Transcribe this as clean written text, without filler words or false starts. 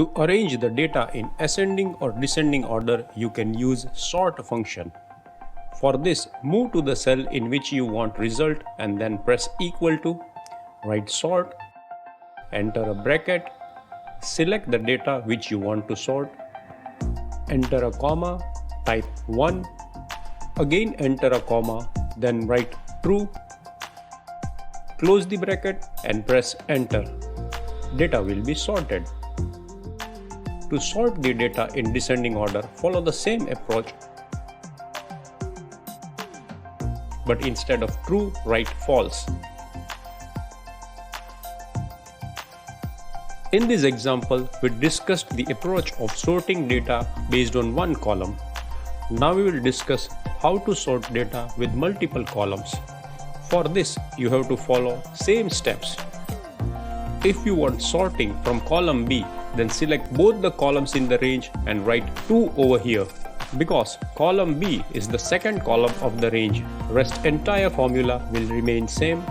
To arrange the data in ascending or descending order, you can use sort function. For this, move to the cell in which you want result and then press equal to, write sort, enter a bracket, select the data which you want to sort, enter a comma, type 1, again enter a comma, then write true, close the bracket and press enter. Data will be sorted. To sort the data in descending order, follow the same approach, but instead of true, write false. In this example, we discussed the approach of sorting data based on one column. Now we will discuss how to sort data with multiple columns. For this, you have to follow same steps. If you want sorting from column B, then select both the columns in the range and write 2 over here. Because column B is the second column of the range, rest entire formula will remain same.